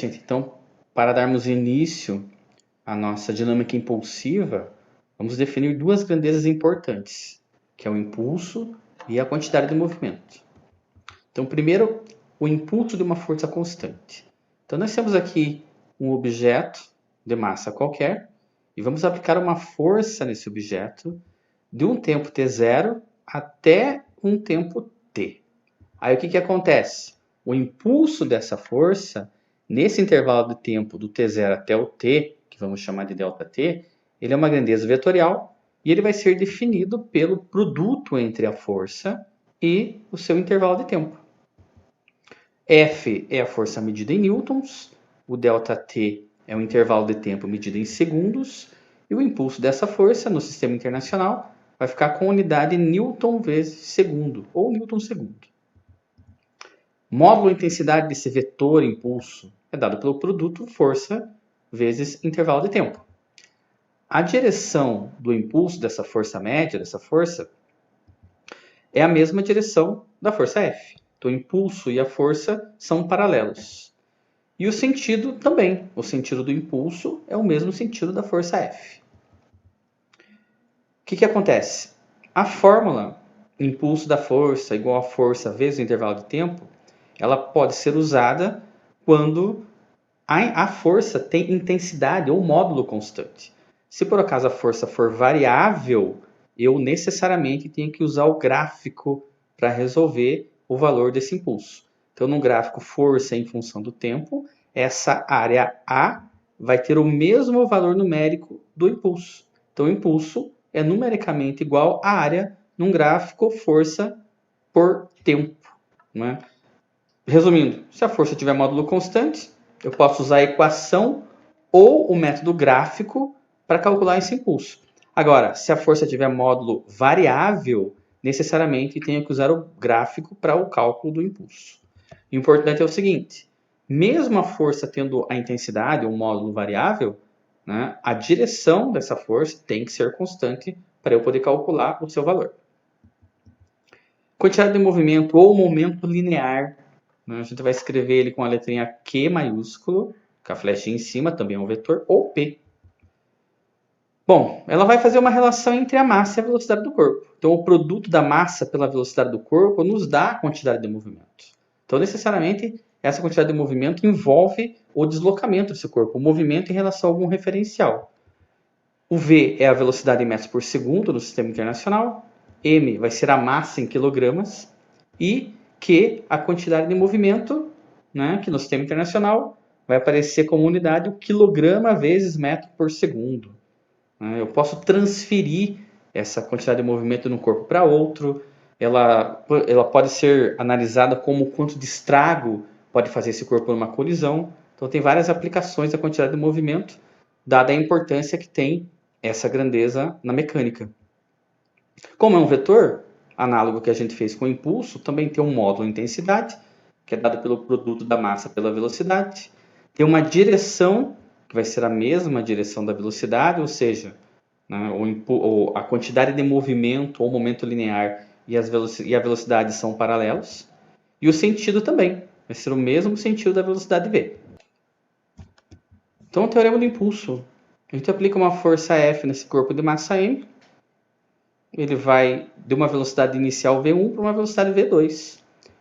gente, então, para darmos início à nossa dinâmica impulsiva, vamos definir duas grandezas importantes, que é o impulso e a quantidade de movimento. Então, primeiro, o impulso de uma força constante. Então, nós temos aqui um objeto de massa qualquer e vamos aplicar uma força nesse objeto de um tempo t0 até um tempo t. Aí o que acontece? O impulso dessa força, nesse intervalo de tempo do t0 até o t, que vamos chamar de ΔT, ele é uma grandeza vetorial e ele vai ser definido pelo produto entre a força e o seu intervalo de tempo. F é a força medida em newtons, o ΔT é o intervalo de tempo medido em segundos, e o impulso dessa força no sistema internacional vai ficar com a unidade newton vezes segundo, ou newton segundo. Módulo intensidade desse vetor impulso é dado pelo produto força vezes intervalo de tempo. A direção do impulso dessa força média, dessa força, é a mesma direção da força F. Então, o impulso e a força são paralelos. E o sentido também. O sentido do impulso é o mesmo sentido da força F. O que acontece? A fórmula impulso da força igual a força vezes o intervalo de tempo, ela pode ser usada quando a força tem intensidade ou módulo constante. Se por acaso a força for variável, eu necessariamente tenho que usar o gráfico para resolver o valor desse impulso. Então, no gráfico força em função do tempo, essa área A vai ter o mesmo valor numérico do impulso. Então, o impulso é numericamente igual à área num gráfico força por tempo. Não é? Resumindo, se a força tiver módulo constante, eu posso usar a equação ou o método gráfico para calcular esse impulso. Agora, se a força tiver módulo variável, necessariamente tenho que usar o gráfico para o cálculo do impulso. O importante é o seguinte, mesmo a força tendo a intensidade ou módulo variável, né, a direção dessa força tem que ser constante para eu poder calcular o seu valor. Quantidade de movimento ou momento linear, né, a gente vai escrever ele com a letrinha Q maiúsculo, com a flechinha em cima, também é um vetor, ou P. Bom, ela vai fazer uma relação entre a massa e a velocidade do corpo. Então, o produto da massa pela velocidade do corpo nos dá a quantidade de movimento. Então, necessariamente, essa quantidade de movimento envolve o deslocamento desse corpo, o movimento em relação a algum referencial. O V é a velocidade em metros por segundo no sistema internacional, M vai ser a massa em quilogramas e Q, a quantidade de movimento, né, que no sistema internacional vai aparecer como unidade o quilograma vezes metro por segundo. Eu posso transferir essa quantidade de movimento de um corpo para outro. Ela pode ser analisada como quanto de estrago pode fazer esse corpo numa colisão. Então, tem várias aplicações da quantidade de movimento, dada a importância que tem essa grandeza na mecânica. Como é um vetor, análogo que a gente fez com o impulso, também tem um módulo intensidade, que é dado pelo produto da massa pela velocidade. Tem uma direção, que vai ser a mesma direção da velocidade, ou seja, né, a quantidade de movimento ou momento linear e a velocidade são paralelos. E o sentido também, vai ser o mesmo sentido da velocidade v. Então, o teorema do impulso. A gente aplica uma força F nesse corpo de massa M. Ele vai de uma velocidade inicial v1 para uma velocidade v2.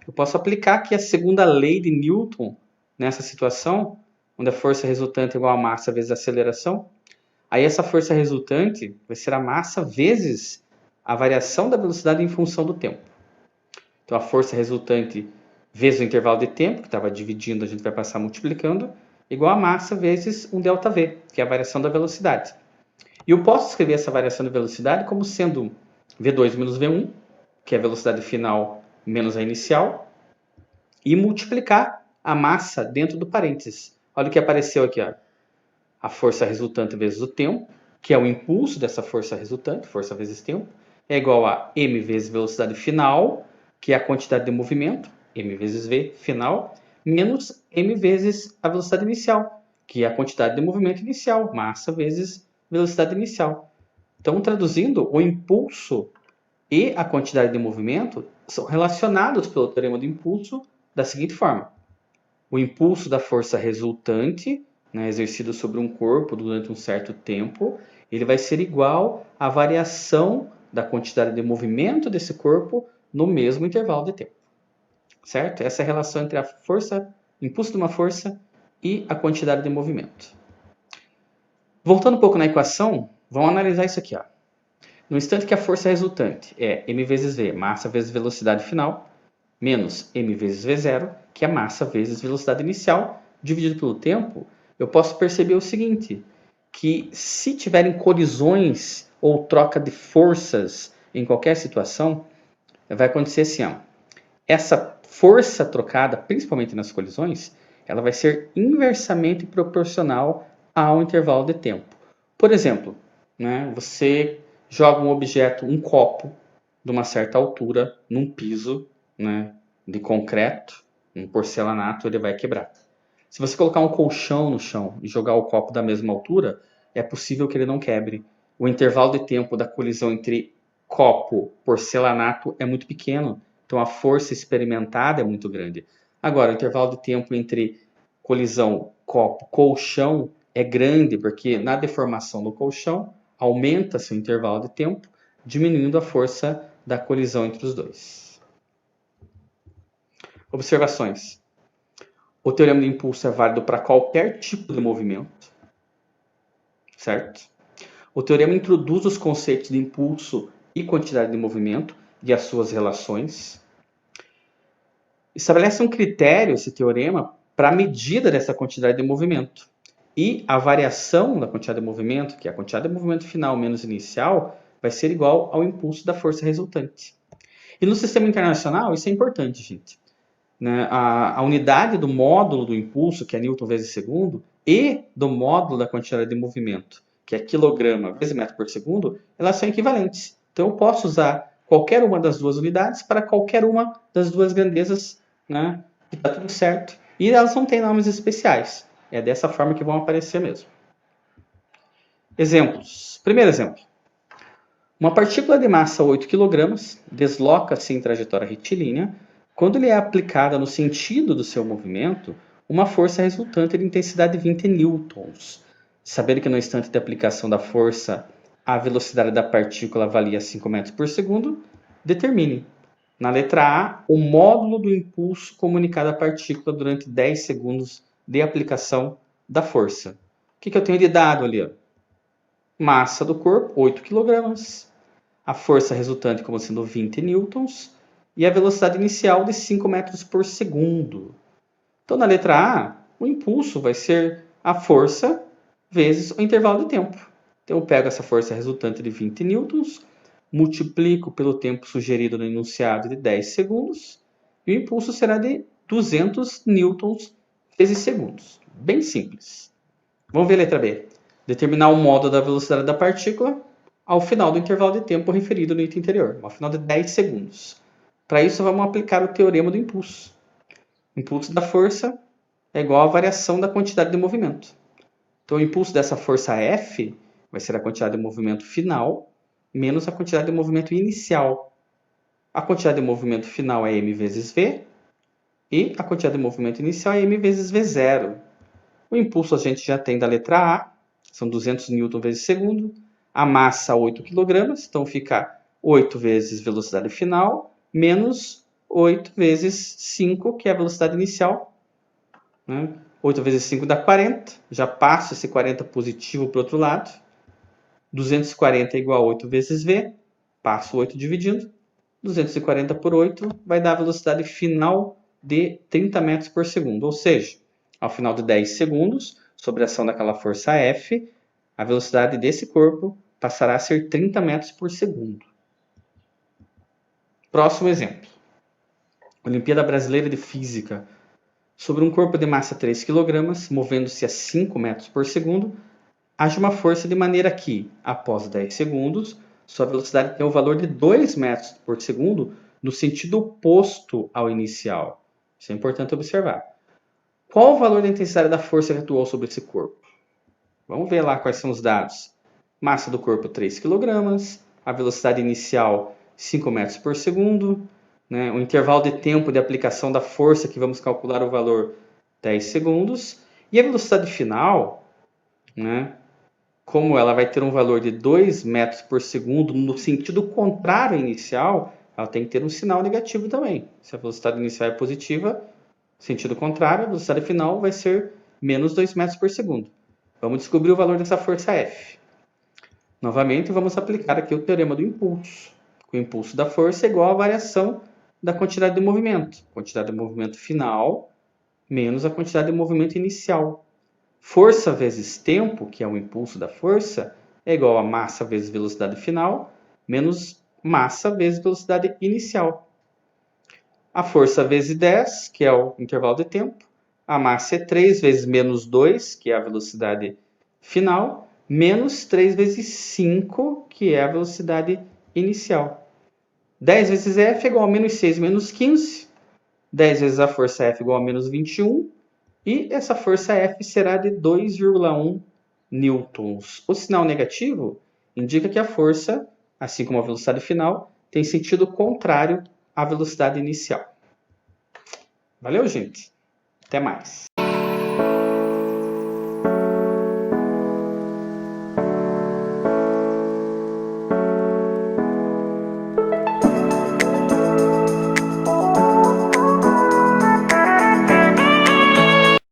Eu posso aplicar aqui a segunda lei de Newton nessa situação, onde a força resultante é igual a massa vezes a aceleração. Aí essa força resultante vai ser a massa vezes a variação da velocidade em função do tempo. Então a força resultante vezes o intervalo de tempo, que estava dividindo, a gente vai passar multiplicando, igual a massa vezes um ΔV, que é a variação da velocidade. E eu posso escrever essa variação de velocidade como sendo V2 menos V1, que é a velocidade final menos a inicial, e multiplicar a massa dentro do parênteses. Olha o que apareceu aqui, ó. A força resultante vezes o tempo, que é o impulso dessa força resultante, força vezes tempo, é igual a m vezes velocidade final, que é a quantidade de movimento, m vezes v final, menos m vezes a velocidade inicial, que é a quantidade de movimento inicial, massa vezes velocidade inicial. Então, traduzindo, o impulso e a quantidade de movimento são relacionados pelo teorema do impulso da seguinte forma. o impulso da força resultante, né, exercido sobre um corpo durante um certo tempo, ele vai ser igual à variação da quantidade de movimento desse corpo no mesmo intervalo de tempo. Certo? Essa é a relação entre a força, o impulso de uma força e a quantidade de movimento. Voltando um pouco na equação, vamos analisar isso aqui. Ó. No instante que a força resultante é m vezes v, massa vezes velocidade final, menos m vezes v0, que é massa vezes velocidade inicial, dividido pelo tempo, eu posso perceber o seguinte, que se tiverem colisões ou troca de forças em qualquer situação, vai acontecer assim, ó. Essa força trocada, principalmente nas colisões, ela vai ser inversamente proporcional ao intervalo de tempo. Por exemplo, né, você joga um objeto, um copo, de uma certa altura, num piso, né, de concreto, um porcelanato, ele vai quebrar. Se você colocar um colchão no chão e jogar o copo da mesma altura, é possível que ele não quebre. O intervalo de tempo da colisão entre copo e porcelanato é muito pequeno, então a força experimentada é muito grande. Agora, o intervalo de tempo entre colisão copo-colchão é grande, porque na deformação do colchão aumenta-se o intervalo de tempo, diminuindo a força da colisão entre os dois. Observações. O teorema de impulso é válido para qualquer tipo de movimento, certo? O teorema introduz os conceitos de impulso e quantidade de movimento e as suas relações. Estabelece um critério, esse teorema, para a medida dessa quantidade de movimento. E a variação da quantidade de movimento, que é a quantidade de movimento final menos inicial, vai ser igual ao impulso da força resultante. E no sistema internacional, isso é importante, gente. Né? A unidade do módulo do impulso, que é Newton vezes segundo, e do módulo da quantidade de movimento, que é quilograma vezes metro por segundo, elas são equivalentes. Então eu posso usar qualquer uma das duas unidades para qualquer uma das duas grandezas, né? E está tudo certo. E elas não têm nomes especiais. É dessa forma que vão aparecer mesmo. Exemplos. Primeiro exemplo. Uma partícula de massa 8 kg desloca-se em trajetória retilínea quando lhe é aplicada no sentido do seu movimento uma força resultante de intensidade de 20 newtons. Sabendo que no instante de aplicação da força a velocidade da partícula valia 5 metros por segundo, determine, na letra A, o módulo do impulso comunicado à partícula durante 10 segundos de aplicação da força. O que eu tenho de dado ali? Ó? Massa do corpo, 8 kg. A força resultante como sendo 20 newtons. E a velocidade inicial de 5 metros por segundo. Então, na letra A, o impulso vai ser a força vezes o intervalo de tempo. Então, eu pego essa força resultante de 20 newtons, multiplico pelo tempo sugerido no enunciado de 10 segundos, e o impulso será de 200 newtons vezes segundos. Bem simples. Vamos ver a letra B. Determinar o módulo da velocidade da partícula ao final do intervalo de tempo referido no item anterior, ao final de 10 segundos. Para isso, vamos aplicar o teorema do impulso. O impulso da força é igual à variação da quantidade de movimento. Então, o impulso dessa força F vai ser a quantidade de movimento final menos a quantidade de movimento inicial. A quantidade de movimento final é m vezes v e a quantidade de movimento inicial é m vezes v0. O impulso a gente já tem da letra A, são 200 Newton vezes segundo. A massa 8 kg, então fica 8 vezes velocidade final menos 8 vezes 5, que é a velocidade inicial. Né? 8 vezes 5 dá 40. Já passo esse 40 positivo para o outro lado. 240 é igual a 8 vezes V. Passo 8 dividindo. 240 por 8 vai dar a velocidade final de 30 metros por segundo. Ou seja, ao final de 10 segundos, sob a ação daquela força F, a velocidade desse corpo passará a ser 30 metros por segundo. Próximo exemplo. Olimpíada Brasileira de Física. Sobre um corpo de massa 3 kg, movendo-se a 5 metros por segundo, age uma força de maneira que, após 10 segundos, sua velocidade tem o valor de 2 metros por segundo no sentido oposto ao inicial. Isso é importante observar. Qual o valor da intensidade da força que atuou sobre esse corpo? Vamos ver lá quais são os dados. Massa do corpo 3 kg, a velocidade inicial 5 metros por segundo, né? O intervalo de tempo de aplicação da força que vamos calcular o valor 10 segundos. E a velocidade final, né, como ela vai ter um valor de 2 metros por segundo no sentido contrário à inicial, ela tem que ter um sinal negativo também. Se a velocidade inicial é positiva, sentido contrário, a velocidade final vai ser menos 2 metros por segundo. Vamos descobrir o valor dessa força F. Novamente, vamos aplicar aqui o teorema do impulso. O impulso da força é igual à variação da quantidade de movimento. Quantidade de movimento final menos a quantidade de movimento inicial. Força vezes tempo, que é o impulso da força, é igual a massa vezes velocidade final, menos massa vezes velocidade inicial. A força vezes 10, que é o intervalo de tempo. A massa é 3 vezes menos 2, que é a velocidade final, menos 3 vezes 5, que é a velocidade inicial. 10 vezes F é igual a menos 6 menos 15. 10 vezes a força F igual a menos 21. E essa força F será de 2,1 newtons. O sinal negativo indica que a força, assim como a velocidade final, tem sentido contrário à velocidade inicial. Valeu, gente. Até mais.